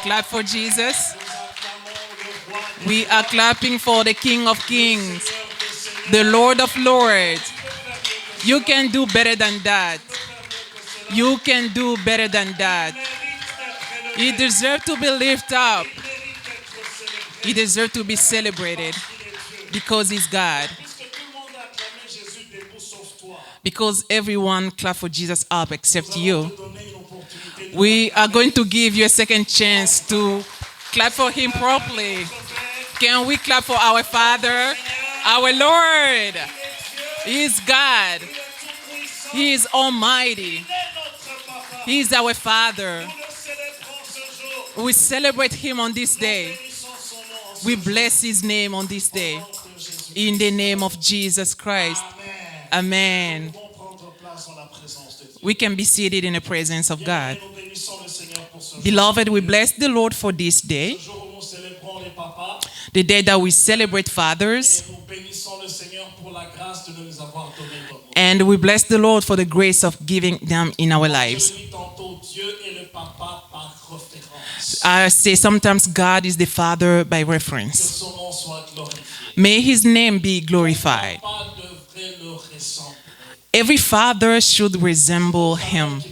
Clap for Jesus. We are clapping for the King of Kings, the Lord of Lords. You can do better than that. You can do better than that. He deserves to be lifted up. He deserves to be celebrated because he's God. Because everyone clap for Jesus up except you. We are going to give you a second chance to clap for him properly. Can we clap for our Father, our Lord? He is God. He is Almighty. He is our Father. We celebrate him on this day. We bless his name on this day. In the name of Jesus Christ. Amen. We can be seated in the presence of God. Beloved, we bless the Lord for this day. The day that we celebrate fathers. And we bless the Lord for the grace of giving them in our lives. I say sometimes God is the Father by reference. May his name be glorified. Every father should resemble him.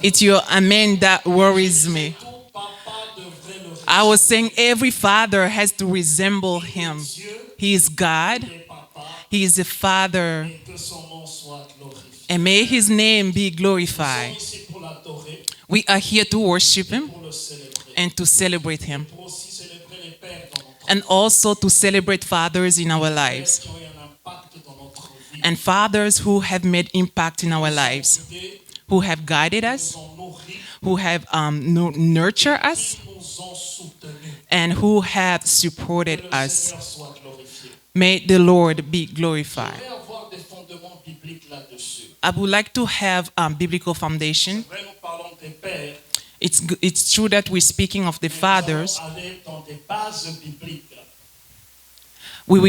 It's your amen that worries me. I was saying every father has to resemble him. He is God. He is the Father. And may his name be glorified. We are here to worship him and to celebrate him. And also to celebrate fathers in our lives. And fathers who have made impact in our lives. Who have guided us. Who have nurtured us. And who have supported us. May the Lord be glorified. I would like to have biblical foundation. It's true that we're speaking of the fathers. We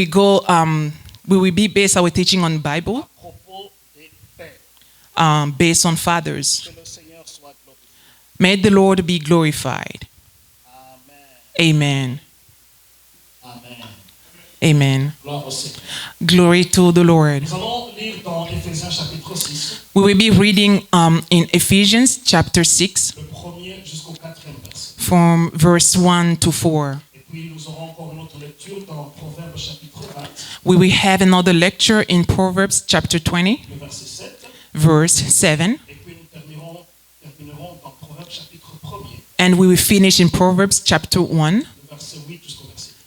will be based our teaching on Bible, based on fathers. May the Lord be glorified. Amen. Amen. Glory to the Lord. We will be reading in Ephesians chapter 6 from verse 1 to 4. We will have another lecture in Proverbs chapter 20, verse 7. And we will finish in Proverbs chapter 1,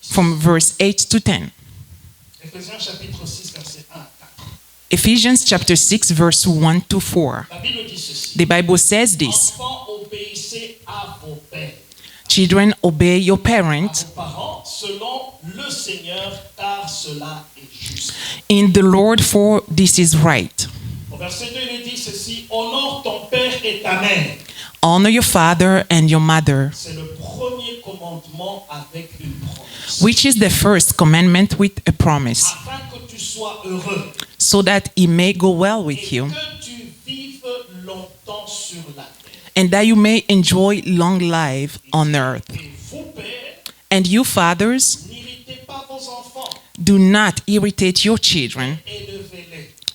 from verse 8 to 10. Ephesians chapter 6, verse 1 to 4. The Bible says this. Children, obey your parents in the Lord, for this is right. Honor your father and your mother, which is the first commandment with a promise, so that it may go well with you, and that you may enjoy long life on earth. And you fathers, do not irritate your children.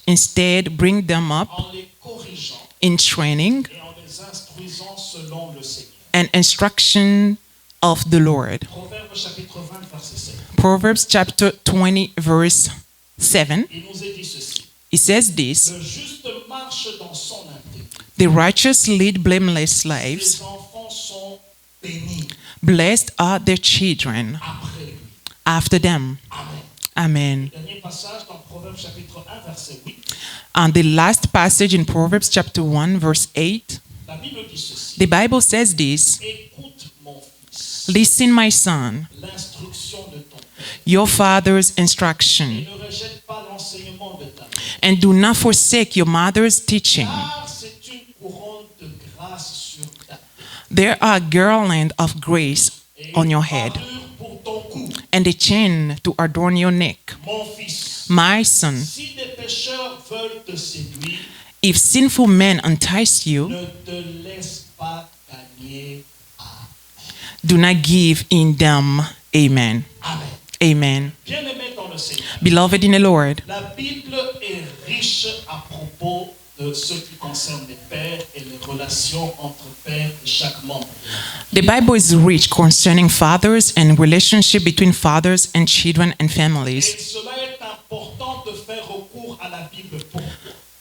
Instead, bring them up in training and instruction of the Lord. Proverbs chapter 20, verse 7. It says this. The righteous lead blameless lives. Blessed are their children after them. Amen. And the last passage in Proverbs chapter 1, verse 8. The Bible says this. Listen, my son, your father's instruction, and do not forsake your mother's teaching. There are garlands of grace on your head, and a chain to adorn your neck. My son, if sinful men entice you, Do not give in them. Amen. Amen. Amen. Bien-aimés dans le Seigneur, Beloved in the Lord, la Bible est riche à propos de ce qui concerne les pères et les relations entre pères et chaque membre. the Bible is rich concerning fathers and relationship between fathers and children and Et families. cela est important de faire recours à la Bible. Pourquoi?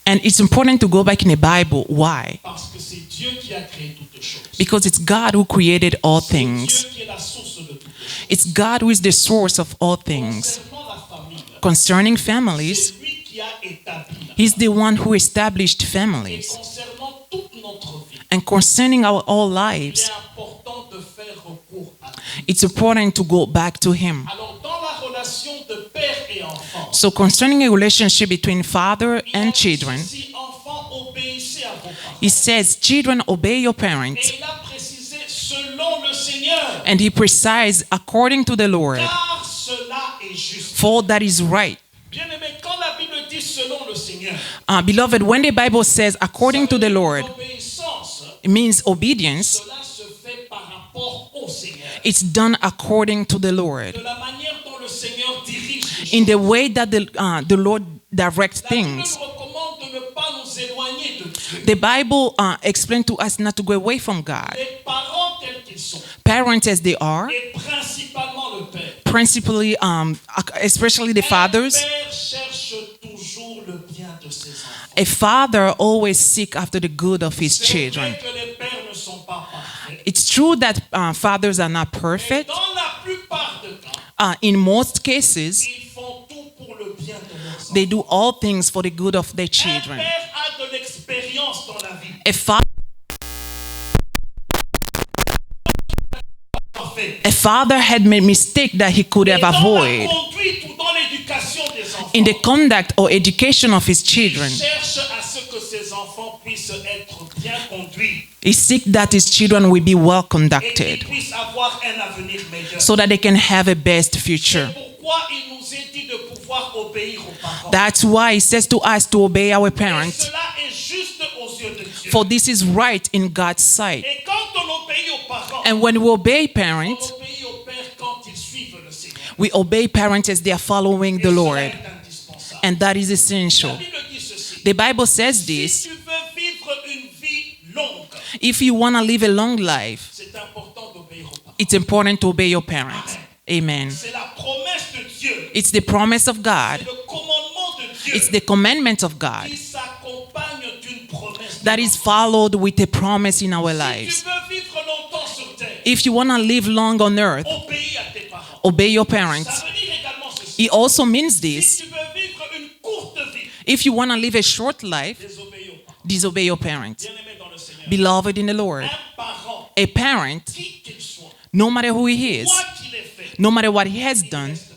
And it's important to go back in the Bible. Why? Parce que c'est Dieu qui a créé toutes choses. Because it's God who created all C'est things. Dieu qui est la source de toutes choses. It's God who is the source of all things. Concernant la famille, Concerning families, c'est lui qui a établi la He's the one who established Et families. concernant toute notre vie, And concerning our all il lives, est important de faire recours à lui. it's important to go back to Him. Alors, dans la relation de père et enfant, So concerning a relationship between father and children, si enfants obéissez à vos parents, He says, children, obey your parents. et il a précisé selon le Seigneur, And He precise according to the Lord, car cela est juste. for that is right. Bien-aimé, quand la Bible dit selon le Seigneur, Beloved, when the Bible says according to the Lord, l'obéissance, it means obedience. cela se fait par rapport au Seigneur. It's done according to the Lord. De la manière dont le Seigneur dirige les In choses. the way that the Lord directs La Bible things. nous recommande de ne pas nous éloigner de Dieu. The Bible explains to us not to go away from God. Les parents tels qu'ils sont, Parents as they are, et principalement le père. principally, especially the fathers, Un père cherche toujours le bien de ses enfants. a father always seek after the good of his C'est children. vrai que les pères ne sont pas parfaits. It's true that fathers are not Mais perfect. dans la plupart des cas, In most cases, ils font tout pour le bien de leurs enfants. they do all things for the good of their Un children. père a de l'expérience dans la vie. A, fa- Parfait. a father had made mistake that he could Et have dans la avoided conduite ou dans l'éducation des enfants, in the conduct or education of his il children. cherche à ce que ses enfants puissent être bien conduits He seek that his children will be well et qu'ils conducted puissent avoir un avenir meilleur. so that they can have a best future. Pourquoi il nous est dit de pouvoir obéir aux parents? That's why he says to us to obey our Et parents, cela est juste aux yeux de Dieu. for this is right in God's sight. Et quand on obéit aux parents, And when we obey on parents, obéit aux pères quand ils suivent le Seigneur. we obey parents as they are following Et the cela Lord. est indispensable. And that is La essential. Bible dit ceci. The Bible says Si this. tu veux vivre une vie longue, If you want to live a long life, c'est important d'obéir aux parents. it's important to obey your parents. Amen. C'est la promesse de Dieu. It's the promise of God. C'est le commandement de Dieu It's the commandment of God qui s'accompagne d'une promesse. that is followed with a promise in our Si lives. tu veux vivre longtemps sur terre, If you want to live long on earth, obéis à tes parents. obey your parents. Ça veut dire également ceci. It also means Si this. tu veux vivre une courte vie, If you want to live a short life, désobéis aux parents. disobey your parents. Bien-aimé dans le Seigneur, Beloved in the Lord, un parent, a parent, qui qu'il soit, no matter who he is, quoi qu'il ait fait, no matter what he has done, reste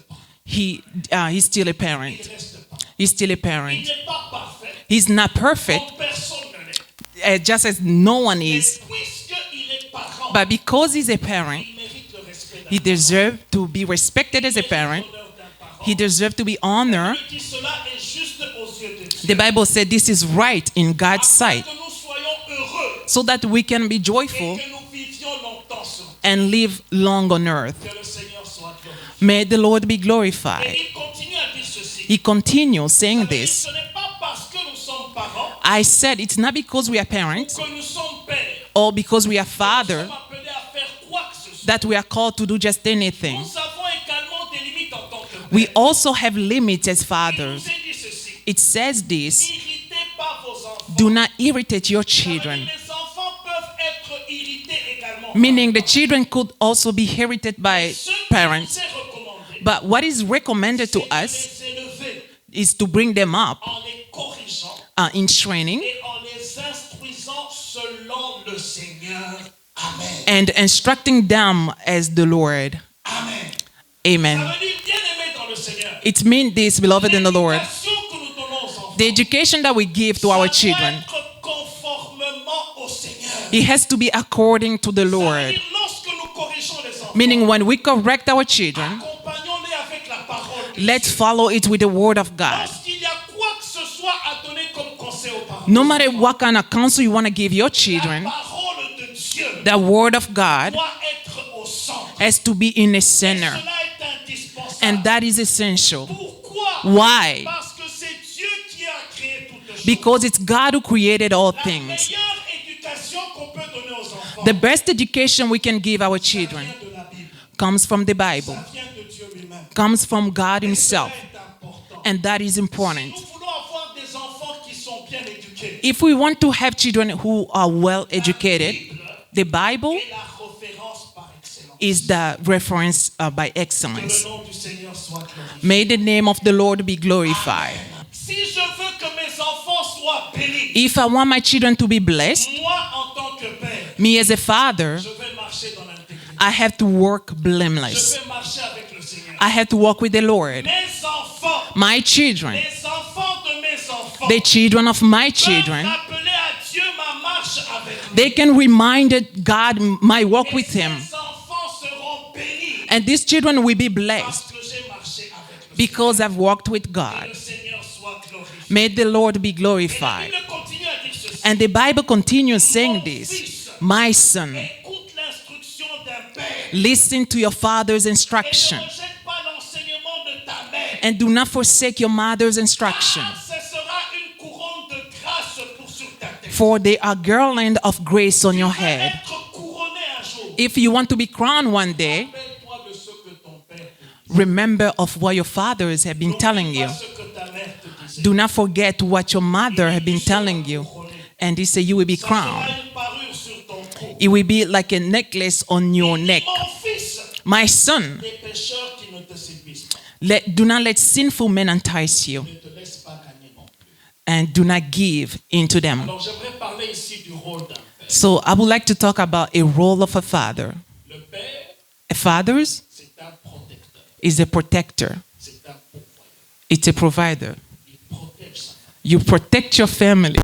parent. he's still a parent. Il reste parent. He's still a Il parent. n'est pas parfait, He's not perfect, comme personne ne l'est. just as no one Mais is. puisqu'il est parent, But because he's a parent, il mérite le respect d'un he deserves to be respected as a parent. honneur d'un parent. He deserves to be honored. Il dit cela est juste aux yeux de Dieu. The Bible said this is right in God's Afin sight, que nous soyons heureux so that we can be et joyful que nous vivions longtemps sur terre. and live long on earth. Que le Seigneur soit glorifié. May the Lord be Et glorified. il continue à dire ceci. He continues saying Ça veut dire, this. ce n'est pas parce que nous sommes parents I said it's not because we are parents que nous sommes pères. or because we are Nous father sommes appelés à faire quoi que ce soit. that we are called to do just anything. Nous avons également des limites en tant que pères. We also have limits as Il fathers. nous est dit ceci. It says this. N'irritez pas vos enfants. Do not irritate your Ça veut dire, children. les enfants peuvent être irrités également. Meaning the children could also be irritated by Ce qui nous parents. est recommandé, But what is recommended to c'est de us les élever is to bring them up en les corrigeant in training et en les instruisant selon le Seigneur. Amen. and instructing them as the Lord. Amen. Amen. Ça veut dire, bien-aimés dans le Seigneur, It means this, beloved in the Lord. l'éducation que nous donnons aux enfants, The education that we give to ça our doit children, être conformément au Seigneur. it has to be according to the Ça veut Lord. dire, lorsque nous corrigeons les enfants, Meaning when we correct our children, accompagnons-les avec la parole de let's Dieu. follow it with the word of God. Lorsqu'il y a quoi que ce soit à donner comme conseil aux parents, No matter what kind of counsel you want to give your la children, parole de Dieu the word of God doit être au has to be in the center. Cela est indispensable. And that is essential. Pourquoi? Why? Parce que c'est Dieu qui a créé toutes choses. Because it's God who created all La things. meilleure éducation qu'on peut donner aux enfants The best education we can give our children vient de la Bible. comes from the Bible, Ça vient de Dieu lui-même. comes from God Cela Himself. est important. And that is important. Nous voulons avoir des enfants qui sont bien éduqués. If we want to have children who are well educated, the Bible Et la référence par excellence. is the reference by Que excellence. le nom du Seigneur soit glorifié. May the name of the Lord be glorified. Si je veux que mes enfants soient bénis, If I want my children to be blessed, moi en tant que père, me as a father, je vais marcher dans l'intégrité. I have to work Je blameless. vais marcher avec le Seigneur. I have to walk with the Lord. Mes enfants, My children, les enfants de mes enfants, the children of my peuvent children, rappeler à Dieu ma marche avec lui. they can remind God my walk with Et Him. ces enfants seront bénis And these children will be parce blessed que j'ai marché avec lui. because I've walked with Que God. le Seigneur soit glorifié. May the Lord be Et la glorified. Bible continue à dire ceci. And the Bible continues saying this. My son, Écoute l'instruction d'un père listen to your father's et ne instruction rejette pas l'enseignement de ta mère. and do not forsake your mother's instruction. Ah, ce sera une couronne de grâce sur ta tête. For they are garland of grace on your Tu veux head. être couronné un jour. If you want to be crowned one day, Rappelle-toi de ce que ton père te dit. remember of what your fathers have been telling N'oublie you. pas ce que ta mère te disait. Do not forget what your mother have been telling you. And he said you will be Ça crowned. sera une parure sur ton cou. It will be like a necklace on your neck. Mon fils, My son, des pécheurs qui ne te séduisent pas. do not let sinful men entice you, Ne te laisse pas gagner non plus. and do not give into them. Alors j'aimerais parler ici du rôle d'un père. So I would like to talk about a role of a father. Le père, A father c'est un protecteur. is a protector. C'est un pourvoyeur. It's a provider. Il protège sa famille. You protect your family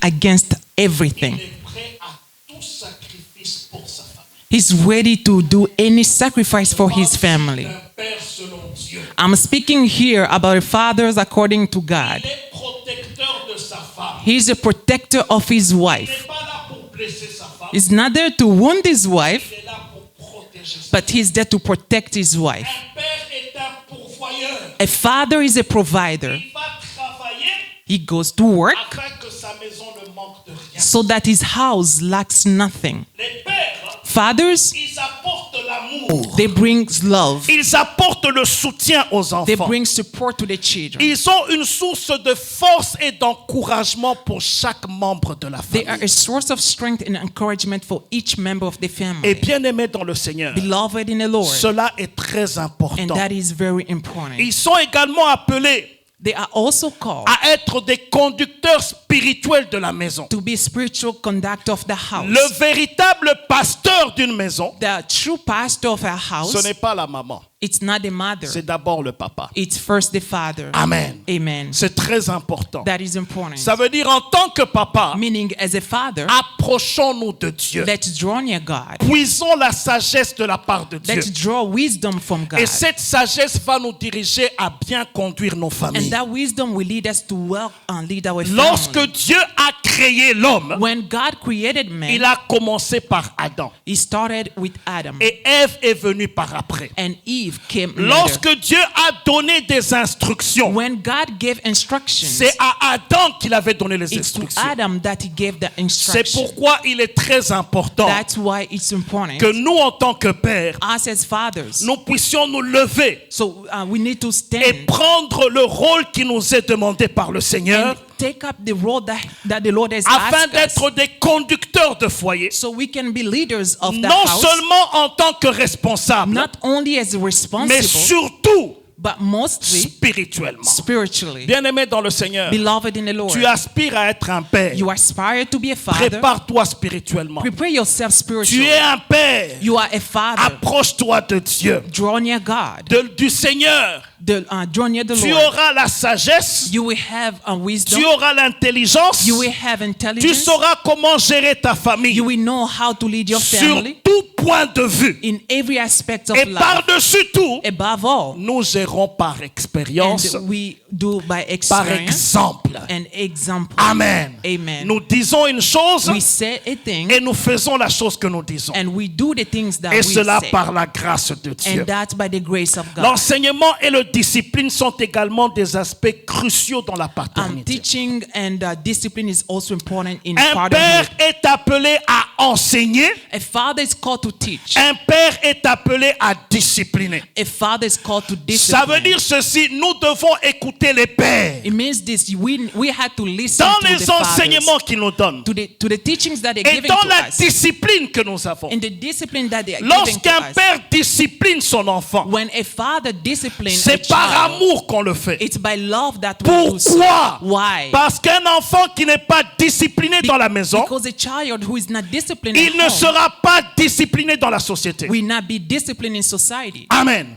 against everything. Il est prêt à tout sacrifice pour sa famille. He's ready to do any sacrifice for his family. Un père selon Dieu. I'm speaking here about fathers according to God. Il est protecteur de sa femme. He's a protector of his Il wife. n'est pas là pour blesser sa femme. He's not there to wound his wife, Il est là pour protéger sa femme. but he's there to protect his wife. Un père est un pourvoyeur. A father is a provider. Il va travailler He goes to work afin que sa maison ne manque de rien. so that his house lacks nothing. Les pères, Fathers, ils apportent l'amour. they bring love. Ils apportent le soutien aux They enfants. bring support to the children. Ils sont une source de force et d'encouragement pour chaque membre de la They are famille. a source of strength and encouragement for each member of the Et family. bien-aimés dans le Seigneur, Beloved in the Lord. cela est très And important. that is very important. Ils sont également appelés They are also called à être des conducteurs spirituels de la maison. to be spiritual conductor of the house. Le véritable pasteur d'une maison, The true pastor of a ce house, n'est pas la maman, it's not the mother. c'est d'abord le papa. It's first the father. Amen. Amen. C'est très important. That is important. Ça veut dire en tant que papa, Meaning, as a father, approchons-nous de Dieu. let's draw near God. Puisons la sagesse de la part de Dieu. Let's draw wisdom from God. Et cette sagesse va nous diriger à bien conduire nos And familles. that wisdom will lead us to well and lead our Lorsque family. Dieu a créé l'homme, When God created il man, a commencé par Adam. He started with Adam. Et Ève est venue par après. And Eve came later. Lorsque Dieu a donné des instructions, When God gave instructions, c'est à Adam qu'il avait donné les it's to instructions. Adam that He gave the C'est instruction. pourquoi il est très important That's why it's important. que nous, en tant que pères, Us as fathers, nous puissions nous lever so we need to et stand prendre le rôle qui nous est demandé par le Seigneur and take up the role that the Lord has afin asked us, d'être des conducteurs de foyer, so we can be leaders of the non house, seulement en tant que responsables, not only as mais responsible, surtout but mostly spirituellement. spiritually. Bien-aimé dans le Seigneur, Beloved in the Lord, tu aspires à être un père. you aspire to be a father. Prépare-toi spirituellement. Prepare yourself Tu spiritually. es un père. You are a father. Approche-toi de Dieu, Draw near God. du Seigneur. draw near the tu Lord, auras la sagesse, you will have wisdom, tu auras l'intelligence, you will have tu intelligence, sauras comment gérer ta famille you will know how to lead your sur family tout point de vue. in every aspect of Et life. par-dessus tout, Above all, nous gérons par expérience, and we do by par experience exemple. and example. Amen. Amen. Nous disons une chose We say a thing et nous faisons la chose que nous disons. and we do the things that Et we cela say. par la grâce de Dieu. And that's by the grace of God. L'enseignement et la discipline sont également des aspects cruciaux dans la paternité. Teaching and discipline is also important in Un père fatherhood. est appelé à enseigner, A father is called to teach. un père est appelé à discipliner. A father is called to Ça veut discipline. dire ceci, nous devons écouter les pères It means this: we had to listen dans to les the fathers, enseignements qu'ils nous donnent to the teachings that they're et giving dans to la us, discipline que nous avons. and the discipline that they are giving to Lorsqu'un us. père discipline son enfant, When a father disciplines a c'est par child, amour qu'on le fait. it's by love that we do so. Pourquoi? Why? Parce qu'un enfant qui n'est pas discipliné dans la maison, Because a child who is not disciplined il at ne home sera pas discipliné dans la société. will not be disciplined in society. Amen. Amen.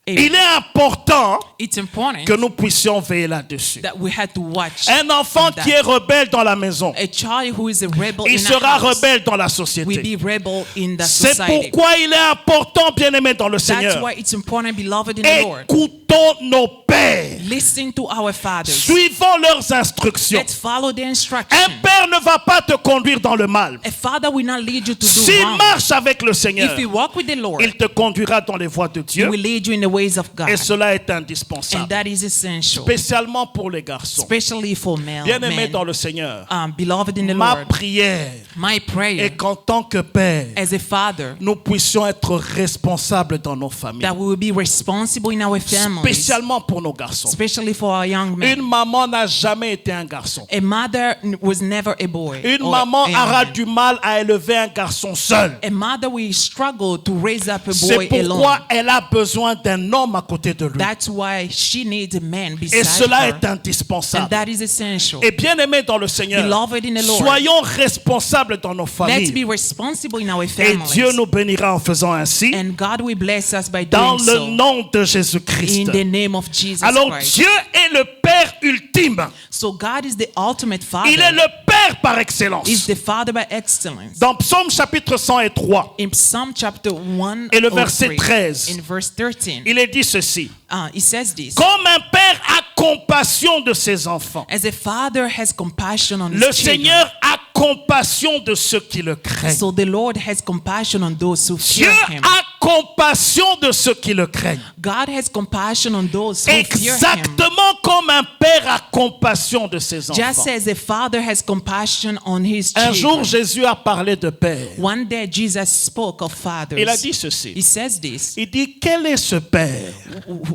Il est important It's important que nous puissions veiller là-dessus. that we had to watch. Un enfant that. qui est rebelle dans la maison, A child who is a rebel il in sera a house rebelle dans la will société. be rebel in the C'est society. pourquoi il est important, bien-aimé dans le That's Seigneur. why it's important, beloved in the Lord. Écoutons nos pères. Listen to our fathers. Suivons leurs instructions. Let's follow their Un instruction. père ne va pas te conduire dans le mal. A father will not lead you to do S'il wrong. marche avec le Seigneur, If you walk with the Lord, il te conduira dans les voies de He Dieu. will lead you in the ways of God. Et cela est And indispensable. that is essential, Spécialement pour les garçons. especially for male Bien-aimés men. dans le Seigneur, Beloved in the ma Lord, prière my prayer est qu'en tant que père, as a father, nous puissions être responsables dans nos familles. that we will be responsible in our families, Spécialement pour nos garçons. especially for our young men. Une maman n'a jamais été un garçon. A mother was never a boy. Une or maman a young aura man. du mal à élever un garçon seul. A mother will struggle to raise up a C'est boy pourquoi alone. elle a besoin d'un homme à côté de lui. That's why she needs a man Et beside cela her. est indispensable. And that is essential. Et bien aimé dans le Seigneur, Beloved in the Lord, soyons responsables dans nos let's familles. be responsible in our Et families. Dieu nous bénira en faisant ainsi And God will bless us by dans doing le so. nom de Jésus-Christ. In the name of Jesus Alors Christ. Dieu est le Père ultime. So God is the ultimate Father. Il est le Père par excellence. Is the Father by excellence. Dans Psaume chapitre 103 In Psalm chapter 1 et le verset 13, in verse 13, il est dit ceci. it says this: Comme un père a compassion de ses enfants, as a father has compassion on his le children, Seigneur a compassion de ceux qui le craignent. so the Lord has compassion on those who Dieu fear Him. a compassion de ceux qui le craignent. God has compassion on those who fear Him. Exactement comme un père a compassion de ses Just enfants. as a father has compassion on his Un jour, children. Jésus a parlé de père. One day Jesus spoke of fathers. Il a dit He ceci. says this: Il dit, quel est ce père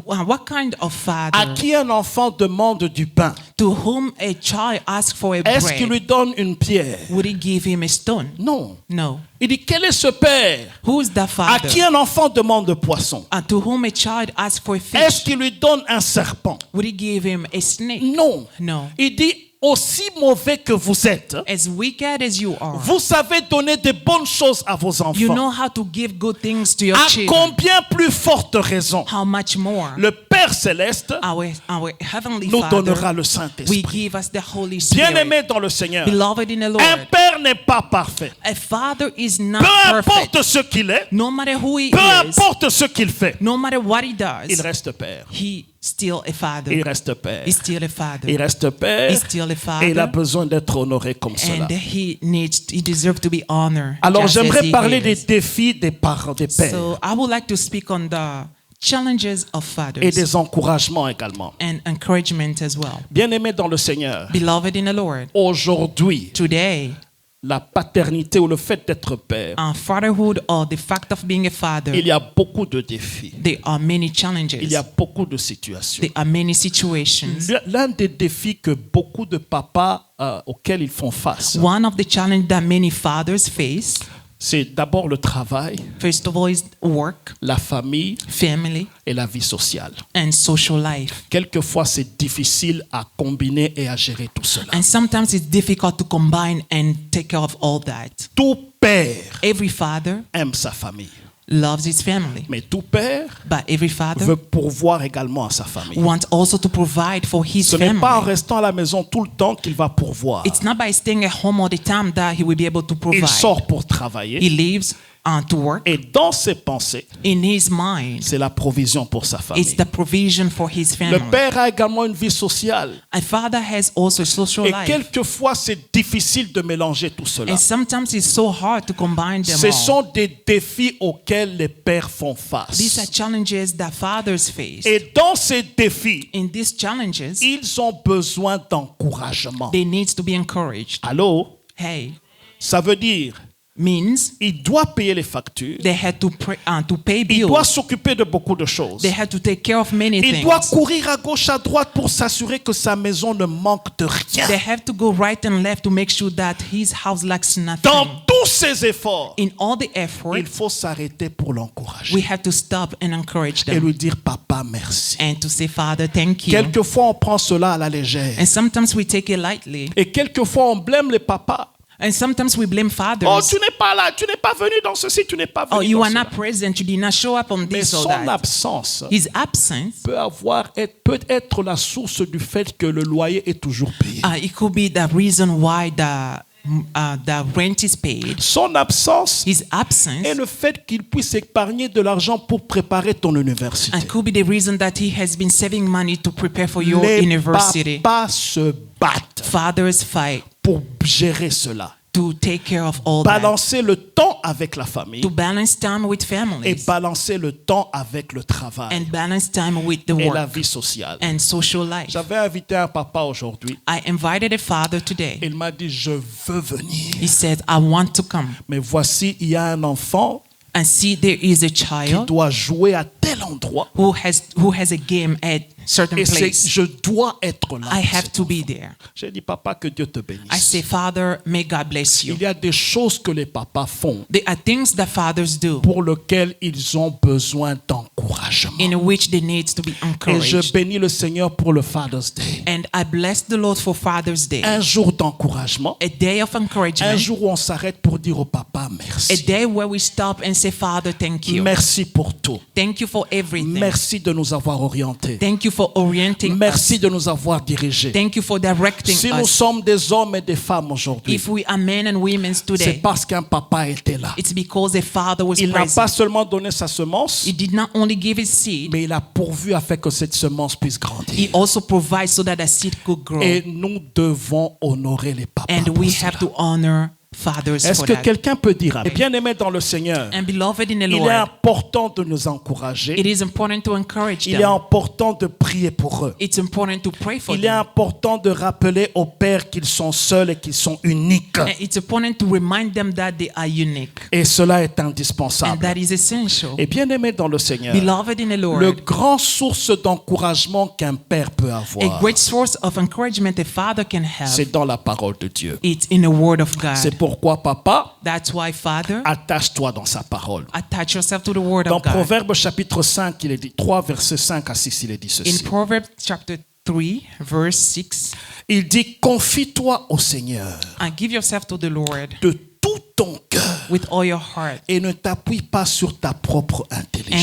what kind of à father qui un enfant demande du pain? to whom a child asks for a Est-ce qu'il lui bread, donne une pierre? would he give him a stone? Non. No. Il dit, quel est ce père Who is the à father qui un enfant demande de poisson? to whom a child asks for a Est-ce fish? qu'il lui donne un serpent? Would he give him a snake? Non. No. Il dit, aussi mauvais que vous êtes, As wicked as you are, vous savez donner de bonnes choses à vos you know enfants. how to give good things to your À children. combien plus forte raison How much more le Père Céleste our heavenly nous Father donnera le will Saint-Esprit. give us the Holy Spirit. Bien-aimé dans le Seigneur, Beloved in the un Lord, Père n'est pas parfait. a father is not Peu perfect. importe ce qu'il est, No matter who he peu is, importe ce qu'il fait, no matter what he il does, reste Père. he still a father. Il reste Père. He's still a father. Il reste Père. He's still a Et il a father. besoin d'être honoré comme cela. And he deserves to be honored. Alors just as j'aimerais he parler des is. défis des parents, des pères So I would like to speak on the challenges of et fathers des encouragements également. and encouragement as well. Bien-aimés dans le Seigneur, Beloved in the Lord, aujourd'hui, today, la paternité ou le fait d'être père, fatherhood or the fact of being a father, il y a beaucoup de défis. there are many Il challenges. y a beaucoup de situations. There are many situations. L'un des défis que beaucoup de papas auxquels ils font face, One of the challenges that many fathers face, c'est d'abord le travail, first of all, is work, la famille family, et la vie sociale. and social life. Quelquefois, c'est difficile à combiner et à gérer tout cela. And sometimes it's difficult to combine and take care of all that. Tout père Every father aime sa famille. loves his family. Mais tout père But every father veut pourvoir également à sa famille. wants also to provide for his Ce n'est pas en family. restant à la maison tout le temps qu'il va pourvoir. It's not by staying at home all the time that he will be able to Il provide. sort pour travailler He leaves to work. et dans ses pensées, In his mind, c'est la provision pour sa it's famille. the provision for his Le family. père a également une vie sociale. A father has also a social Et life. quelquefois, c'est difficile de mélanger tout cela. And sometimes it's so hard to combine them Ce all. sont des défis auxquels les pères font These are face. challenges that fathers face. Et dans ces défis, In these challenges, ils ont besoin d'encouragement. they need to be encouraged. Allô? Hey, Ça veut dire, means il doit payer les factures. they had to pay Il bills. doit s'occuper de beaucoup de choses. They had to take care of many Il things. doit courir à gauche, à droite pour s'assurer que sa maison ne manque de rien. They have to go right and left to make sure that his house lacks nothing. Dans tous ses efforts, In all the effort, il faut s'arrêter pour l'encourager we have to stop and encourage et them lui dire, papa, merci. and to say, Father, thank you. Quelquefois, on prend cela à la légère. And sometimes we take it lightly. Et quelquefois, on blâme les papas. And sometimes we blame Oh, fathers. tu n'es pas là, tu n'es pas venu dans ceci, tu n'es pas Oh, venu you dans are cela. not present. You did not show up on Mais this or son that. absence His absence, peut être la source du fait que le loyer est toujours payé. it could be the reason why the rent is paid. Son absence His absence, est le fait qu'il puisse épargner de l'argent pour préparer ton université. and could be the reason that he has been saving money to prepare for your Les university. papas se battent Fathers fight pour gérer cela. to take care of all that. Balancer le temps avec la famille To balance time with et families balancer le temps avec le travail and balance time with the et la work vie sociale. and social life. J'avais invité un papa aujourd'hui. I invited a father today. Il m'a dit, je veux venir. He said, I want to come Mais voici, il y a un enfant and see there is a qui child doit jouer à tel endroit. who has a game at certain Et place. je dois être là. I pour have cet to be enfant. there. J'ai dit, papa, que Dieu te I bénisse. say, Father, may God bless you. Il y a des choses que les papas font There are things that fathers do pour lesquelles ils ont besoin d'encouragement. in which they need to be Et je encouraged. bénis le Seigneur pour le Father's Day. And I bless the Lord for Father's Day, Un jour d'encouragement. a day of Un encouragement, jour où on s'arrête pour dire au papa a merci. day where we stop and say, Father, thank you. Merci pour tout. Thank you for everything. Merci de nous avoir orientés. Thank you for orienting Merci us. de nous avoir dirigés. Thank you for directing Si nous us. sommes des hommes et des femmes aujourd'hui, If we are men and women c'est today, parce qu'un papa était là. it's because a father was Il n'a pas present. seulement donné sa semence, He did not only give his seed, mais il a pourvu afin que cette semence puisse he grandir. also provides so that the seed could grow. Et nous devons honorer les papas. And pour we cela. have to honor fathers Est-ce for que that. quelqu'un peut dire Amen? Bien-aimés dans le Seigneur, And beloved in the il est Lord, important de nous encourager. it is important to encourage Il est them. important de prier pour eux. It's important to pray for Il est them. important de rappeler aux pères qu'ils sont seuls et qu'ils sont uniques. And it's important to remind them that they are unique. Et cela est And indispensable. that is essential. Et bien-aimés dans le Seigneur, Beloved in the le Lord, grand source d'encouragement qu'un père peut a avoir, great source of encouragement a father can c'est have, dans la parole de Dieu. it's in the word of C'est God. pourquoi, papa, That's why, Father, attache-toi dans sa parole. attach yourself to the word Dans of God. Proverbe chapitre 5, il est dit 3, versets 5 à 6, il est dit In ceci. Proverbs chapter 3, verse 6, Il dit, confie-toi au Seigneur give yourself to the Lord de tout ton cœur with all your heart et ne t'appuie pas sur ta propre and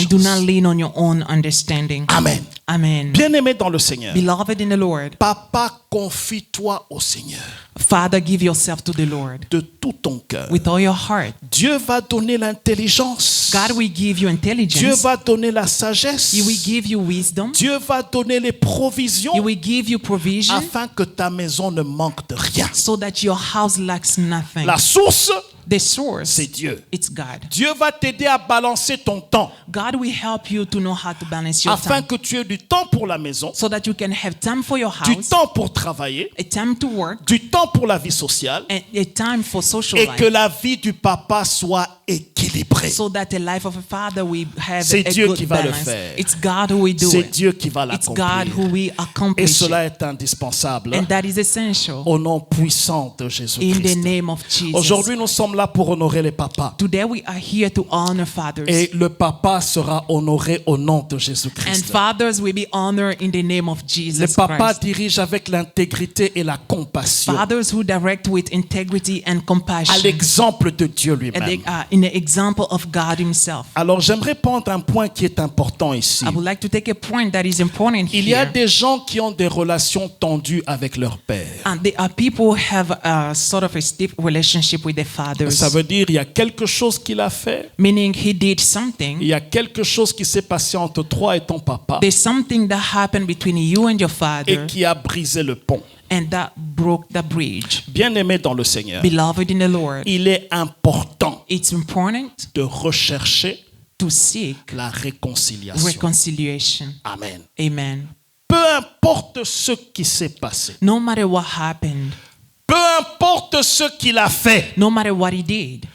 do not intelligence. lean on your own understanding. Amen. Amen. Bien-aimé dans le Seigneur, Beloved in the Lord, papa, confie-toi au Seigneur Father, give yourself to the Lord de tout ton cœur. with all your heart. Dieu va donner l'intelligence. God will give you Dieu intelligence. va donner la sagesse. He will give you wisdom. Dieu va donner les provisions He will give you provision afin que ta maison ne manque de rien. so that your house lacks nothing. La source, The source, c'est Dieu. it's God. Dieu va t'aider à balancer ton temps God will help you to know how to balance your afin time que tu aies du temps pour la maison, so that you can have time for your du house, temps pour travailler, a time to work, du temps pour la vie sociale and a time for social et que life, la vie du papa soit équilibrée. so that the life of a father will have C'est a Dieu good qui va le balance. faire. It's God who will do C'est it. Dieu qui va It's God l'accomplir. who will Et accomplish it. cela est indispensable And that is essential au nom puissant de in the Jésus-Christ. name of Jesus. Aujourd'hui, nous sommes là pour honorer les papas. Today we are here to honor fathers. Et le papa sera honoré au nom de And Jésus-Christ. fathers will be honored in the name of Le Jesus papa Christ. dirige avec l'intégrité et la compassion, Fathers who direct with integrity and à compassion. l'exemple de Dieu And they lui-même. are in the example of God himself. Alors j'aimerais prendre un point qui est important ici. I would like to take a point that is important Il y a here. des gens qui ont des relations tendues avec leur père. And there are people who have a sort of a stiff relationship with their fathers. Ça veut dire il y a quelque chose qu'il a fait, Meaning he did il something. y a quelque chose qui s'est passé entre toi et ton papa There's something that happened between you and your et father, qui a brisé le pont. and that broke the bridge. Bien-aimé dans le Seigneur, Beloved in the Lord, il est important it's important de rechercher to seek la réconciliation. reconciliation. Amen. Amen. Peu importe ce qui s'est passé, No matter what happened, peu importe ce qu'il a fait, no matter what he did,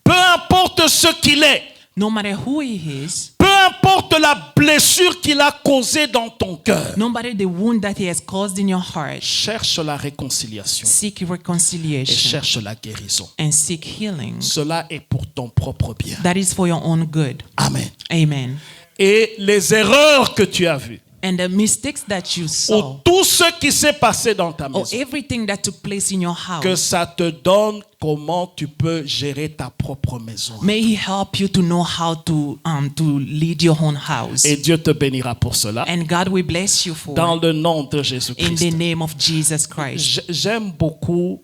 peu importe ce qu'il est, no matter who he is, peu importe la blessure qu'il a causée dans ton cœur, no matter the wound that he has caused in your heart, cherche la réconciliation seek et reconciliation cherche la guérison. and seek healing. Cela est pour ton propre bien. That is for your own good. Amen. Amen. Et les erreurs que tu as vues, And the mistakes that you ou saw, tout ce qui s'est passé dans ta or maison, everything that took place in your que house, ça te donne comment tu peux gérer ta propre maison. may he help you to know how to lead your own house. Et Dieu te bénira pour cela. And God will bless you for Dans it le nom de in Jésus-Christ. the name of Jesus Christ. J'aime beaucoup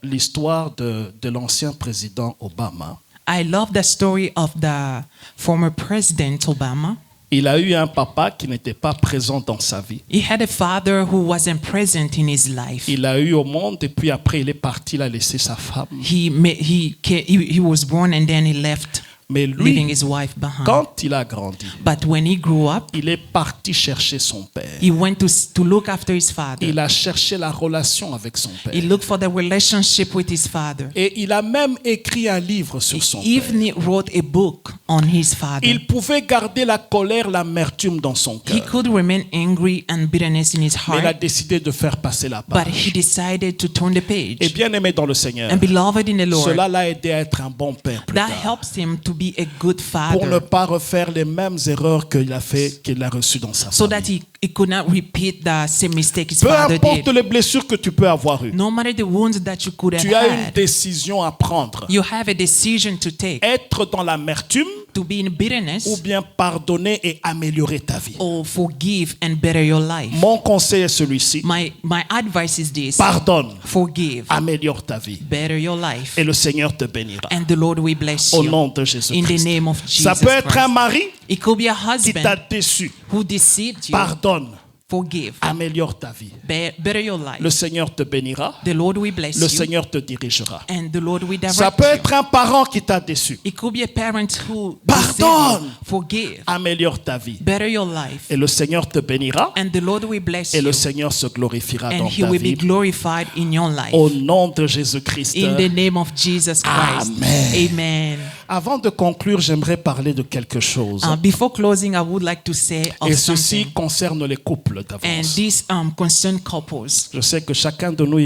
l'histoire de l'ancien président Obama. I love the story of the former President Obama. Il a eu un papa qui n'était pas présent dans sa vie. He had a father who wasn't present in his life. Il a eu au monde et puis après il est parti, il a laissé sa femme. He was born and then he left, Mais leaving lui, his wife behind. quand il a grandi, But when he grew up, il est parti chercher son père. he went to look after his father. Il a cherché la relation avec son père. He looked for the relationship with his father. Et il a même écrit un livre sur son He père. even wrote a book on his father. Il pouvait garder la colère, l'amertume dans son He cœur. could remain angry and bitterness in his Mais il a heart, décidé de faire passer la but page. he decided to turn the Et page. bien aimé dans le Seigneur, And beloved in the Lord, cela l'a aidé à être un bon père plus that tard. helps him to be a good Pour ne father, pas refaire les mêmes erreurs qu'il a reçues dans sa so that famille. he could not repeat the same mistake his Peu father importe did. les blessures que tu peux avoir eues, No matter the wounds that you could have tu as une had, décision à prendre. you have a decision to take, Être dans l'amertume to be in ou bitterness bien pardonner et améliorer ta vie. or forgive and better your life. Mon conseil est celui-ci. My advice is this: Pardonne, forgive, améliore ta vie better your life, et le Seigneur te bénira. and the Lord will bless Au you. nom de In the Jésus-Christ. name of Ça Jesus peut être un Christ. mari It could be a qui t'a husband déçu. who deceived you. Pardonne, Forgive, améliore ta vie. better your life. Le Seigneur te bénira. The Lord will bless Le you, Seigneur te dirigera. and the Lord will Ça direct peut you. être un parent qui t'a déçu. It could be a parent who Pardonne. deceived you. Forgive, Améliore ta vie. better your life, Et le Seigneur te bénira. and the Lord will bless Et you, le Seigneur se glorifiera and dans He ta will be vie. glorified in your life. Au nom de Jésus-Christ. In the name of Jesus Christ. Amen. Amen. Avant de conclure, j'aimerais parler de quelque chose. Before closing, I would like to say of Et ceci something, concerne les couples and d'avance. this concern couples. Je sais que chacun de nous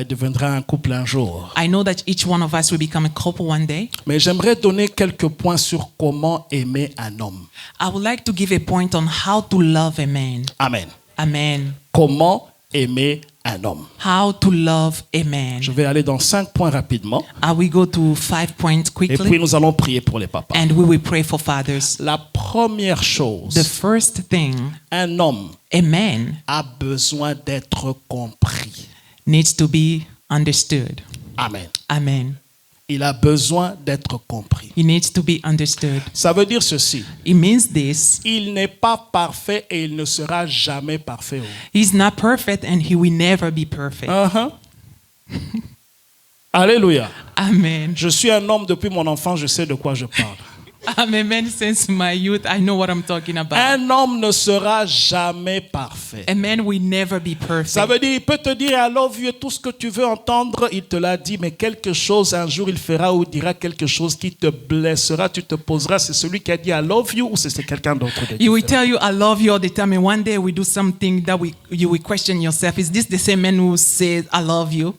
deviendra un couple un jour. I know that each one of us will become a couple one day. Mais j'aimerais donner quelques points sur comment aimer un homme. I would like to give a point on how to love a man. Amen. Amen. Comment aimer un homme. How to love a man. Je vais aller dans 5 points rapidement. I will go to 5 points Et puis quickly, nous allons prier pour les papas. and we will pray for fathers. La première The chose, first thing, un homme a man a besoin d'être compris. needs to be understood. Amen. Amen. Il a besoin d'être compris. He needs to be understood. Ça veut dire ceci. It means this: Il n'est pas parfait et il ne sera jamais parfait. he's not perfect and he will never be perfect. Alléluia. Amen. Je suis un homme depuis mon enfance, je sais de quoi je parle. I'm a man since my youth. I know what I'm talking about. Un homme ne sera jamais parfait. A man will never be perfect. Ça veut dire, il peut te dire I love you, tout ce que tu veux entendre, il te l'a dit, mais quelque chose, un jour, il fera ou dira quelque chose qui te blessera, tu te poseras, c'est celui qui a dit I love you ou c'est quelqu'un d'autre de He will différent? tell you, I love you all the time, and one day we do something that you will question yourself. Is this the same man who says, I love you?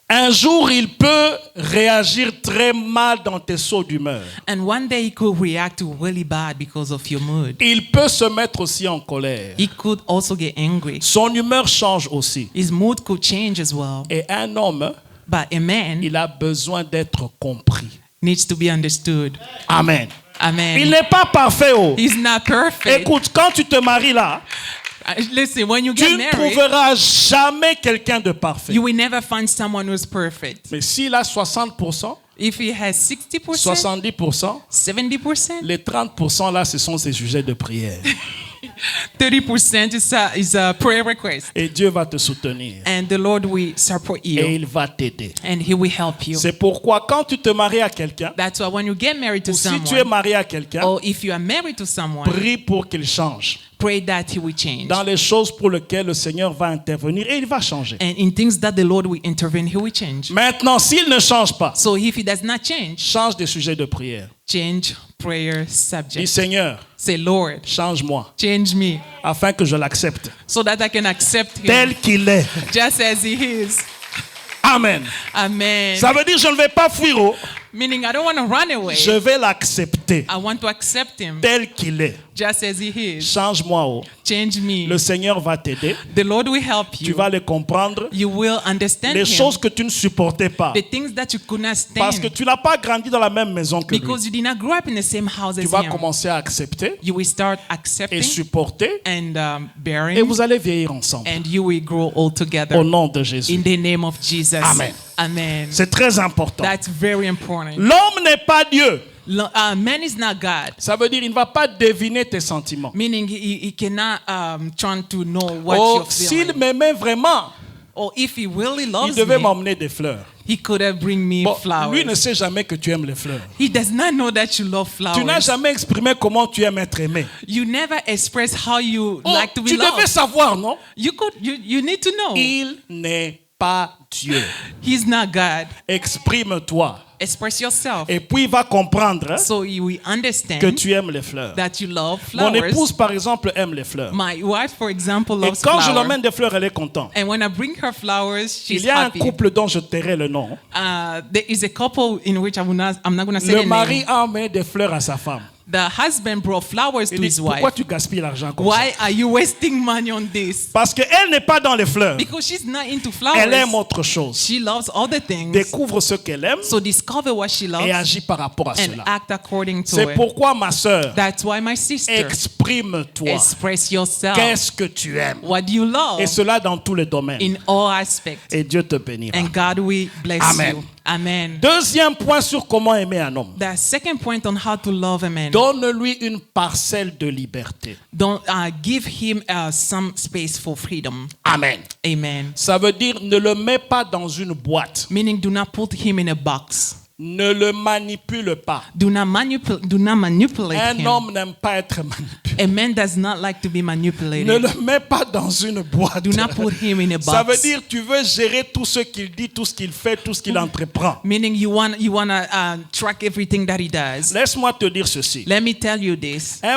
Un jour, il peut réagir très mal dans tes sauts d'humeur. And one day he could react really bad because of your mood. Il peut se mettre aussi en colère. He could also get angry. Son humeur change aussi. His mood could change as well. Et un homme, But a man il a besoin d'être compris. needs to be understood. Amen. Il Amen. n'est pas parfait. Oh. He's not perfect. Écoute, quand tu te maries là, Listen, when you tu get ne married, trouveras jamais quelqu'un de parfait. you will never find someone who's perfect. Mais s'il a 60%, If he has 60%, 70%, 70%, les 30% là, ce sont ses sujets de prière. 30% is a prayer request. Et Dieu va te soutenir. And the Lord will support Et you. il va t'aider. And he will help you. C'est pourquoi quand tu te maries à quelqu'un, That's why when you get married to ou si tu es someone, marié à quelqu'un, or if you are married to someone, prie pour qu'il change pray that he will change. dans les choses pour lesquelles le Seigneur va intervenir et il va changer. And in things that the Lord will intervene, he will change. Maintenant, s'il ne change pas, So if he does not change, change des sujets de prière. change prayer Dis subject. Seigneur, Say, Lord, change-moi change me afin que je l'accepte so that I can accept him tel qu'il est. just as he is. Amen. Amen. Ça veut dire je ne vais pas fuir, oh. Meaning I don't want to run away. Je vais l'accepter I want to accept him tel qu'il est. just as he is. Change-moi, oh. Change me. Le Seigneur va t'aider. The Lord will help Tu you. vas les comprendre. You will understand Les him. choses que tu ne supportais pas. The things that you could not Parce que stand tu n'as pas grandi dans la même maison que lui. because you did not grow up in the same house Tu as vas him. commencer à accepter You will start et accepting supporter and et bearing, vous allez vieillir ensemble. and you will grow all together. Au nom de Jésus. In the name of Jesus. Amen. Amen. C'est très important. That's very important. L'homme n'est pas Dieu. Man is not God. Ça veut dire il ne va pas deviner tes sentiments. Meaning he cannot try to know what Oh, you're s'il feeling. m'aimait vraiment, Or if he really il loves devait me, m'emmener des fleurs. he could have bring me Bon, flowers. lui ne sait jamais que tu aimes les fleurs. He does not know that you love flowers. Tu n'as jamais exprimé comment tu aimes être aimé. You never express how you Oh, like to be tu devais loved. savoir, non? You need to know. Il n'est pas Dieu. He's not God. Exprime-toi. Express yourself. Et puis il va comprendre hein, So you will understand que tu aimes les fleurs. that you love Mon flowers. épouse, par exemple, aime les fleurs. My wife, for example, Et loves quand je flowers. l'emmène des fleurs, elle est contente. And when I bring her flowers, she's Il y a un happy. couple dont je tairai le nom. There is a couple in which I'm not going to say Le the mari name. a amené des fleurs à sa femme. The husband brought flowers to Il dit, his pourquoi wife. tu gaspilles l'argent comme ça? Why are you wasting money on this? Parce qu'elle n'est pas dans les fleurs. Because she's not into flowers. Elle aime autre chose. She loves other things. Découvre ce qu'elle aime So discover what she loves et agit par rapport à and cela. act according to C'est it. pourquoi, ma sœur, That's why, my sister, exprime-toi. express yourself. Qu'est-ce que tu aimes? What do you love Et cela dans tous les domaines. in all aspects. Et Dieu te bénira. And God will bless Amen. you. Amen. Deuxième point sur comment aimer un homme. The second point on how to love a man. Donne-lui une parcelle de liberté. Don't give him some space for freedom. Amen. Amen. Ça veut dire ne le mets pas dans une boîte. Meaning, do not put him in a box. Ne le manipule pas. Do not manipulate Un him. homme n'aime pas être manipulé. A man does not like to be manipulated. Ne le mets pas dans une boîte. Do not put him in a box. Ça veut dire tu veux gérer tout ce qu'il dit, tout ce qu'il fait, tout ce qu'il entreprend. Meaning, you want to track everything that he does. Laisse-moi te dire ceci. Let me tell you this. Un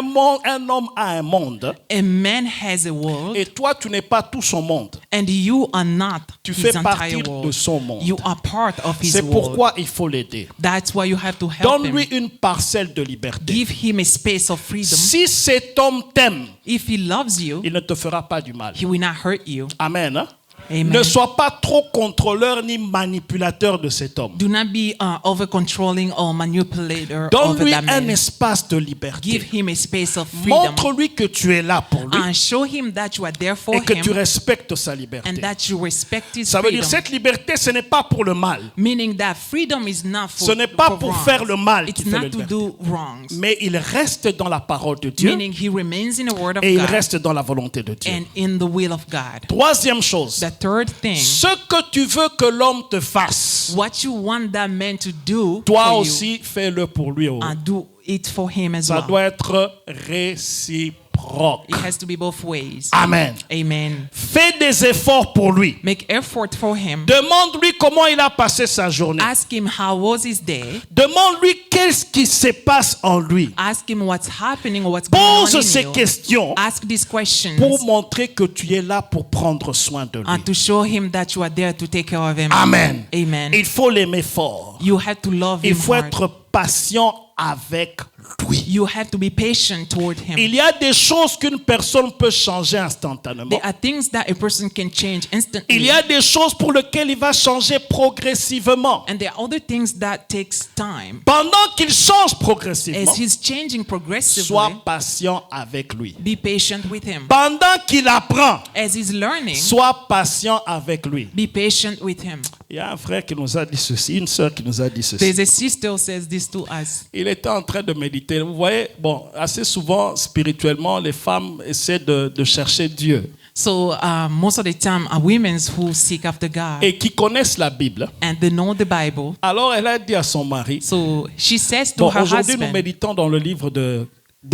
homme a un monde A man has a world, et toi tu n'es pas tout son monde. and you are not Tu his fais entire partie world. de son monde. You are part of his C'est world. pourquoi il faut l'aider. That's why you have to help Donne-lui him. une parcelle de liberté. Give him a space of freedom. Si cet homme t'aime, If he loves you, il ne te fera pas du mal. he will not hurt you. Amen. Hein? Amen. Ne sois pas trop contrôleur ni manipulateur de cet homme. Do not be over controlling or manipulator over Donne-lui that un man. espace de liberté. Give him a space of freedom. Montre-lui que tu es là pour lui And show him that you are there for et que tu him respectes sa liberté. and that you respect his Ça veut dire freedom. cette liberté, ce n'est pas pour le mal, Meaning that freedom is not for, Ce n'est pas for pour wrongs. faire le mal It's qu'il fait not la to liberté. do wrongs. mais il reste dans la parole de Dieu Meaning he remains in the word of et il God reste dans la volonté de Dieu. and in the will of God. Troisième chose, The third thing, ce que tu veux que l'homme te fasse, what you want that man to do toi for aussi fais-le pour lui. you, do it for him as Ça well. doit être réciproque. It has to be both ways. Amen. Amen. Fais des efforts pour lui. Make effort for him. Demande-lui comment il a passé sa journée. Ask him how was his day. Demande-lui qu'est-ce qui se passe en lui. Ask him what's happening or what's going on Pose in ces you. questions Ask these questions pour montrer que tu es là pour prendre soin de lui. and to show him that you are there to take care of him. Amen. Amen. Il faut l'aimer fort. You have to love Il him faut hard. être patient avec lui. You have to be patient toward him. Il y a des choses qu'une personne peut changer instantanément. There are things that a person can change Il instantly. y a des choses pour lesquelles il va changer progressivement. And there are other things that takes time. Pendant qu'il change progressivement, As he's changing progressively, sois patient avec lui. be patient with him. Pendant qu'il apprend, As he's learning, sois patient avec lui. be patient with him. Il y a un frère qui nous a dit ceci, une sœur qui nous a dit ceci. There's a sister who says this to us. Il était en train de méditer. Vous voyez, bon, assez souvent, spirituellement, les femmes essaient de chercher Dieu. So most of the time are women who seek after God Et qui connaissent la Bible. and they know the Bible. Alors, elle a dit à son mari, So she says to bon, her aujourd'hui, nous husband. méditons dans le livre de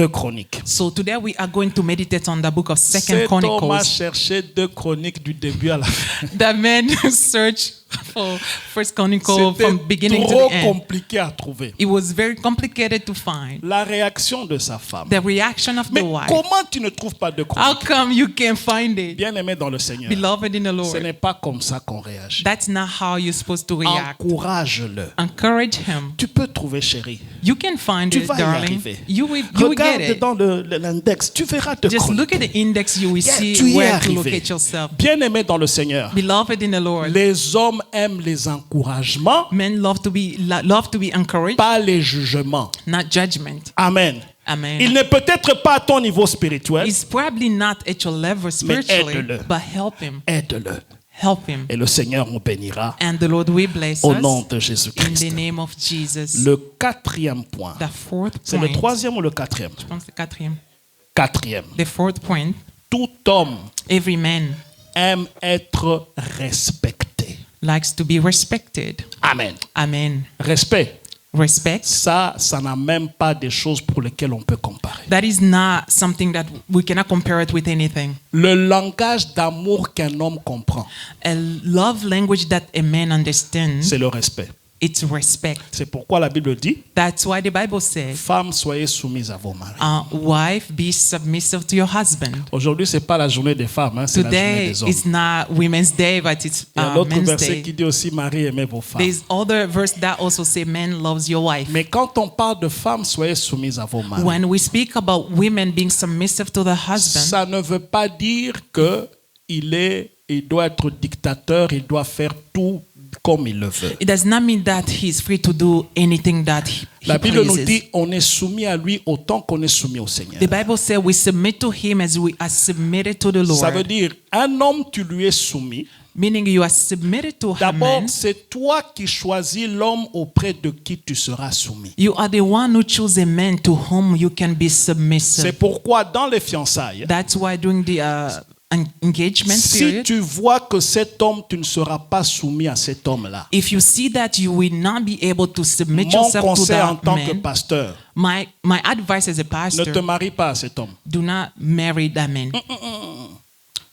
Chroniques. So today we are going to meditate on the book of Second Cet homme a Chronicles. cherché 2 Chroniques du début à la fin. The man searched for First Chronicle from beginning C'était to trop the end. compliqué à trouver. It was very complicated to find. La réaction de sa femme. The reaction of Mais the wife. comment tu ne trouves pas de How Chroniques? come you can't find it? Bien-aimé dans le Seigneur, Beloved in the ce Lord. n'est pas comme ça qu'on réagit. That's not how you're supposed to react. Encourage-le. Encourage him. Tu peux trouver, chérie. You can find Tu it, vas y darling. arriver. You will get Regarde it. dans l'index, tu verras de Just Chroniques. look at the index, you will Yeah, see tu y es where to arrivé. locate yourself. Bien-aimé dans le Seigneur, Beloved in the Lord. les hommes aiment les encouragements, Men love to be encouraged, pas les jugements. not judgment. Amen. Amen. Il n'est peut-être pas à ton niveau spirituel. He's probably not at your level spiritually, aide-le. but help him. Aide-le. Help him. Et le Seigneur nous bénira And the Lord will bless au us nom de in Jésus-Christ. the name of Jesus. Le 4e point. The fourth C'est le point. 3e ou le 4e? Je pense que c'est le 4e. 4e. The fourth point. Tout homme Every man aime être respecté. likes to be respected. Amen. Amen. Respect. Respect. Ça n'a même pas des choses pour lesquelles on peut comparer. That is not something that we cannot compare it with anything. Le langage d'amour qu'un homme comprend, A love language that a man understands, c'est le respect. it's respect. C'est pourquoi la Bible dit, That's why the Bible says, femmes, soyez soumises à vos maris. wife, be submissive to your husband. Aujourd'hui, c'est pas la journée des femmes, hein, c'est la journée Today des hommes. it's not Women's Day, but it's Il y a un autre Men's verset Day. qui dit aussi, Marie, aimez vos femmes. There's other verse that also say, man loves your wife. Mais quand on parle de femmes, soyez soumises à vos maris. When we speak about women being submissive to the husband, Ça ne veut pas dire que il doit être dictateur, il doit faire tout comme il le veut. it does not mean that he's free to do anything that he La Bible nous pleases. dit, on est soumis à lui autant qu'on est soumis au Seigneur. The Bible says we submit to him as we are submitted to the Ça veut Lord. dire, un homme, tu lui es soumis. Meaning you are submitted to a D'abord, man. c'est toi qui choisis l'homme auprès de qui tu seras soumis. You are the one who choose a man to whom you can be C'est submissive. pourquoi dans les fiançailles, That's why during the engagement si period, tu vois que cet homme, tu ne seras pas soumis à cet homme-là. if you see that you will not be able to submit Mon yourself to conseil en that tant que man, pasteur, my advice as a ne te pastor, marie pas à cet homme. do not marry that man.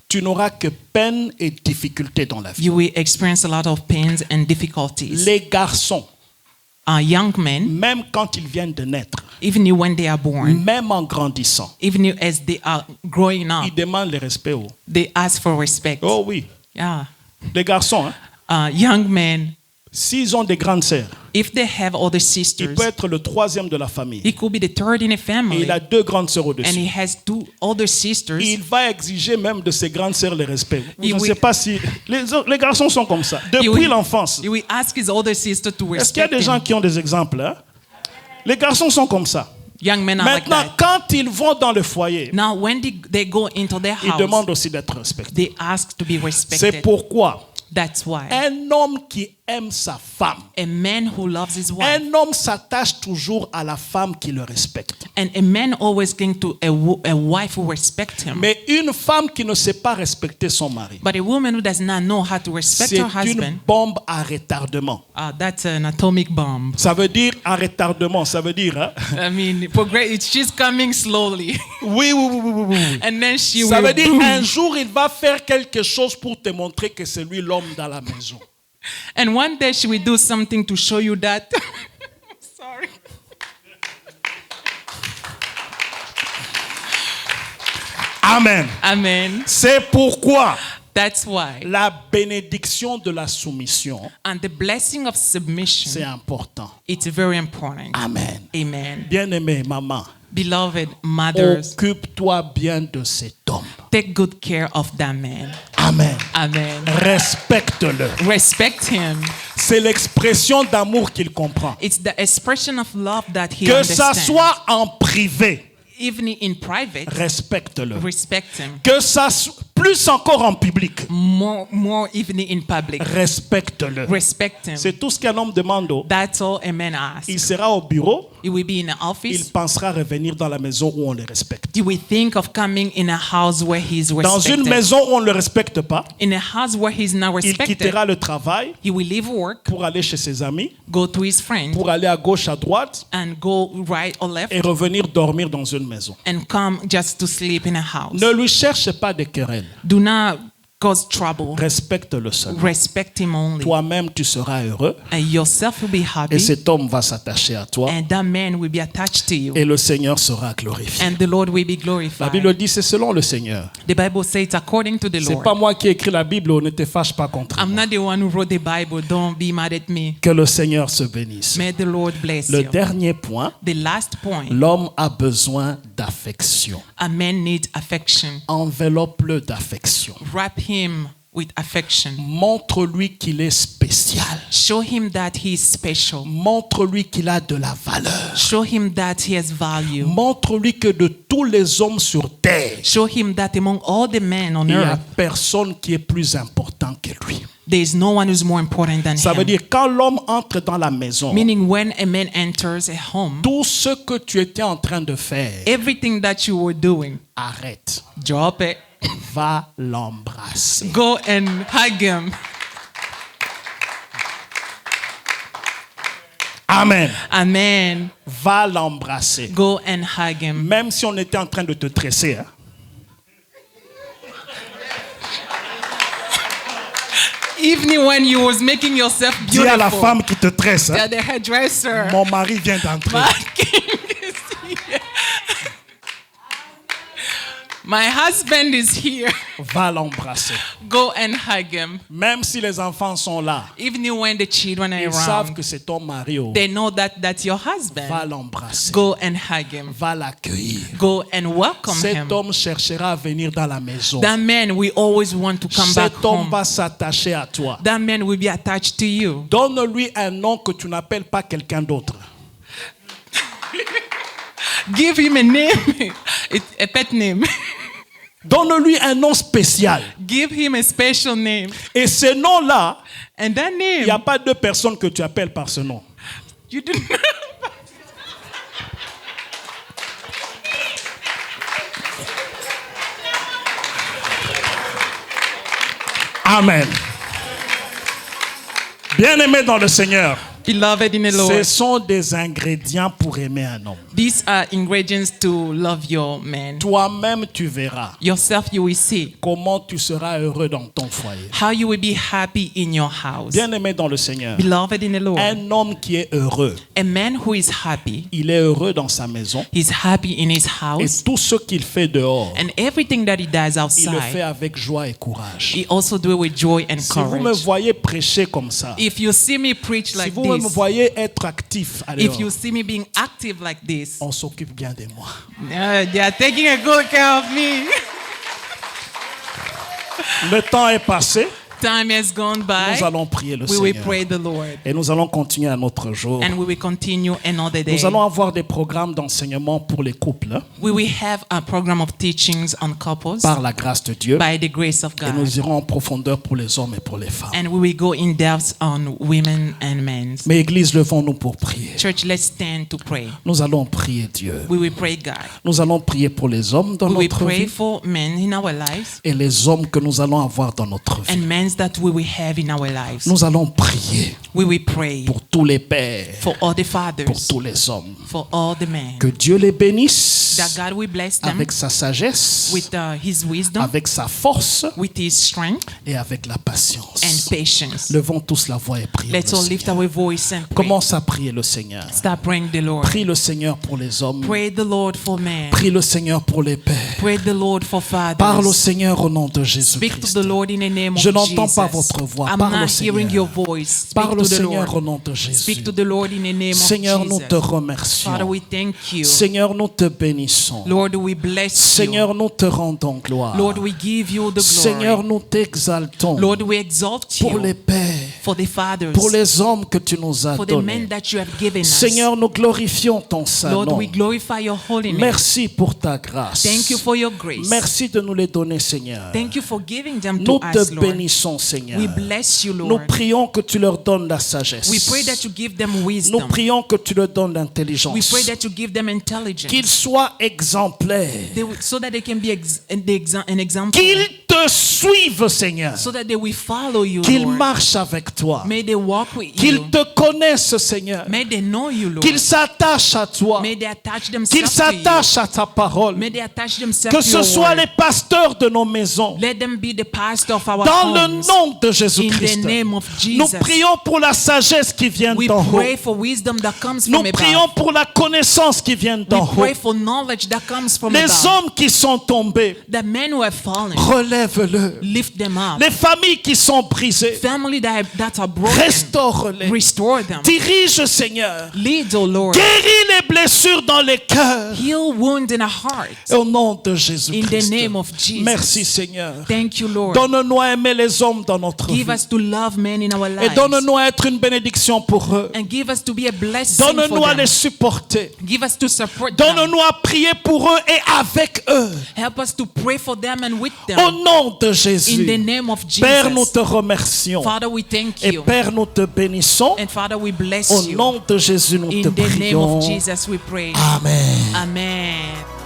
Tu n'auras que peine et difficulté dans la vie. You will experience a lot of pains and difficulties. Les garçons, Young men, même quand ils viennent de naître, even when they are born, même en grandissant, even as they are growing up, ils demandent le respect. they ask for respect. Oh oui, Yeah. les garçons, hein, Young men, s'ils ont des grandes sœurs, if they have other il sisters, peut être le 3e de la famille. he could be the third in a Et family, il a 2 grandes sœurs and au-dessus. he has two older sisters. Il va exiger même de ses grandes sœurs le respect. Je Il ne oui. sais pas si... Les garçons sont comme ça, Il depuis oui. l'enfance. He will ask his older sister to Est-ce qu'il y a respect des gens him. qui ont des exemples hein? Les garçons sont comme ça. Young men are like Maintenant, that. quand ils vont dans le foyer, Now, when they go into their ils house, demandent aussi d'être respectés. they ask to be C'est respected. pourquoi That's why un homme qui aime sa femme, a man who loves his wife, un homme s'attache toujours à la femme qui le respecte. and a man always cling to a wife who respects him. Mais une femme qui ne sait pas respecter son mari, But a woman who does not know how to respect c'est her une husband, bombe à retardement. That's an atomic bomb. Ça veut dire à retardement, ça veut dire... hein? I mean, she's coming slowly, Oui, oui, oui, oui, oui, oui. and then she Ça will. veut dire boom. un jour il va faire quelque chose pour te montrer que c'est lui l'homme dans la maison. And one day she will do something to show you that. Sorry. Amen. Amen. C'est pourquoi That's why. La bénédiction de la soumission, And the blessing of c'est submission, important. it's very important. Amen. Amen. Bien-aimé, maman, Beloved mothers, occupe-toi bien de cet homme. take good care of that man. Amen. Amen. Respecte-le. Respect him. C'est l'expression d'amour qu'il comprend. It's the expression of love that he Que ça understands. soit en privé, Even in private, respecte-le. respect him. Que ça soit plus encore en public, More even in public, respecte-le. respect him. C'est tout ce qu'un homme demande. That's all a man asks. Il sera au bureau, He will be in an il office. pensera revenir dans la maison où on le respecte. He will think of coming in a house where he is Dans une respected. maison où on ne le respecte pas, In a house where he is not il respected, quittera le travail he will leave work, pour aller chez ses amis, go to his friend, pour aller à gauche, à droite and go right or left, et revenir dormir dans une maison. and come just to sleep in a house. Ne lui cherche pas de querelles. Do not cause trouble. Respecte-le seul. Respect him only. Toi-même, tu seras heureux And yourself will be et happy, cet homme va s'attacher à toi and that man will be attached to you, et le Seigneur sera glorifié. and the Lord will be La glorified. Bible dit c'est selon le Seigneur. The Bible says it's according to the C'est Lord. pas moi qui ai écrit la Bible, ne te fâche pas contre I'm moi. not the one who wrote the Bible. Don't be mad at me. Que le Seigneur se bénisse. May the Lord bless Le you. dernier point, The last point, l'homme a besoin d'affection. a man needs affection. Enveloppe-le d'affection. Wrap him with affection. Montre-lui qu'il est spécial. Show him that he is special. Montre-lui qu'il a de la valeur. Show him that he has value. Montre-lui que de tous les hommes sur terre, Show him that among all the men on il n'y a earth, personne qui est plus important que lui. there is no one who's more important than Ça veut him. dire quand l'homme entre dans la maison, Meaning when a man enters a home, tout ce que tu étais en train de faire, everything that you were doing, arrête. drop it. Va l'embrasser. Go and hug him. Amen. Amen. Va l'embrasser. Go and hug him. Même si on était en train de te tresser. Hein. Even when you was making yourself Dis à la beautiful, femme qui te tresse. Hein. that the hairdresser, Mon mari vient d'entrer. my king is here. My husband is here. Va l'embrasser. Go and hug him. Même si les enfants sont là, Even when the children are ils savent around, que c'est ton mari. Oh. they know that that's your Va husband. l'embrasser. Go and hug him. Va l'accueillir. Go and welcome Cet him. homme cherchera à venir dans la maison. That man will always want to come back Cet homme home. va s'attacher à toi. That man will be attached to you. Donne-lui un nom que tu n'appelles pas quelqu'un d'autre. Give him a name, a pet name. Donne-lui un nom spécial. Give him a special name. Et ce nom-là, And that il n'y a name, pas deux personnes que tu appelles par ce nom. you do Amen. Bien-aimé dans le Seigneur, beloved in the ce Lord. sont des ingrédients pour aimer un homme. These are ingredients to love your man. Toi-même, tu verras Yourself, you will see comment tu seras heureux dans ton foyer. how you will be happy in your house. Bien-aimé dans le Seigneur, Beloved in the Lord. un homme qui est heureux, A man who is happy, il est heureux dans sa maison he's happy in his et house. tout ce qu'il fait dehors, And everything that he does il le fait outside, avec joie et courage. he also do it with joy and Si vous me courage. voyez prêcher comme ça, If you see me preach si like vous me this, voyez être actif, if you alors, see me being active like this, on s'occupe bien de moi. they are taking a good care of me. Le temps est passé, Time has gone by. nous allons prier le We will Seigneur. pray the Lord. Et nous allons continuer un autre jour. And we will continue another day. Nous allons avoir des programmes d'enseignement pour les couples, hein, We will have a program of teachings on couples par la grâce de Dieu. by the grace of Et God. nous irons en profondeur pour les hommes et pour les femmes. And we will go in depth on women and men. Mais Église, levons-nous pour prier. Church, let's stand to pray. Nous allons prier Dieu. We will pray God. Nous allons prier pour les hommes dans We will notre pray vie for men in our lives et les hommes que nous allons avoir dans notre vie. and men plans that we will have in our lives. Nous allons prier We will pray pour tous les pères, for all the pour fathers, tous les hommes. for all the men. Que Dieu les bénisse That God will bless them avec sa sagesse, with His wisdom, avec sa force with His strength et avec la and patience. patience. Levons tous la voix et prions Let's le all lift Seigneur. our voice and pray. Commence à prier le Seigneur. Start praying the Lord. Prie le Seigneur pour les hommes. Pray the Lord for men. Prie le Seigneur pour les pères. Pray the Lord for Parle au fathers. Seigneur au nom de Speak to Jésus-Christ. the Lord in the name of Je n'entends Jesus. pas votre voix. I'm Parle au not hearing Seigneur. your voice. Speak Parle au to the Seigneur au Lord. nom de Jésus. Speak to the Lord in the name of Seigneur, nous Jesus. te Father, remercions. we thank you. Seigneur, nous te bénissons. Lord, we bless Seigneur, you. nous te rendons gloire. Lord, we give you the Seigneur, glory. nous t'exaltons Lord, we exalt pour you les pères, for the fathers, pour les hommes que tu nous as for the men donnés. that you have given us. Seigneur, nous glorifions ton saint Lord, nom. we glorify your holy name. Merci pour ta grâce. Thank you for your grace. Merci de nous les donner, Seigneur. Thank you for giving them to Nous te us, Lord. bénissons, Seigneur. We bless you, Nous Lord. prions que tu leur donnes la sagesse. We pray that you give them Nous wisdom. prions que tu leur donnes l'intelligence. We pray that you give them intelligence. Qu'ils soient exemplaires. So that they can be an example. Qu'ils te suivent, Seigneur. So that they will follow you, Qu'ils Lord. marchent avec toi. May they walk with Qu'ils you. te connaissent, Seigneur. May they know you, Lord. Qu'ils s'attachent à toi. May they attach Qu'ils themselves to you. s'attachent à ta parole. May they attach themselves Que to ce your soit word. les pasteurs de nos maisons. Let them be the pastor of our Dans le homes. nom de In Jésus-Christ. the name of Nous Jesus. prions pour la sagesse qui vient We d'en haut. pray for wisdom that comes Nous from above. prions pour la connaissance qui vient We d'en haut. pray for knowledge that comes from Les above. hommes qui sont tombés, The men who have fallen, relève-le. lift them up. Les familles qui sont brisées, Family that are broken, restaure-les. restore them. Dirige, Seigneur. Lead, O Lord. Guéris les blessures dans les cœurs. Heal wounds in our hearts. Au nom de In Jésus-Christ. the name of Jesus. Merci, Seigneur. Thank you, Lord. Donne-nous à aimer les hommes dans notre vie. Give us to love men in our Et lives. donne-nous à être une bénédiction pour eux. And give us to be a blessing for Donne-nous à them. les supporter. Give us to support them. Donne-nous à prier pour eux et avec eux. Help us to pray for them and with them. Au nom de In the Jésus. name of Jesus. Père, nous te remercions. Father, we thank Et you. Père, nous te bénissons. And Father, we bless Au you. nom de Jésus, nous te In the name prions. of Jesus, we pray. Amen. Amen.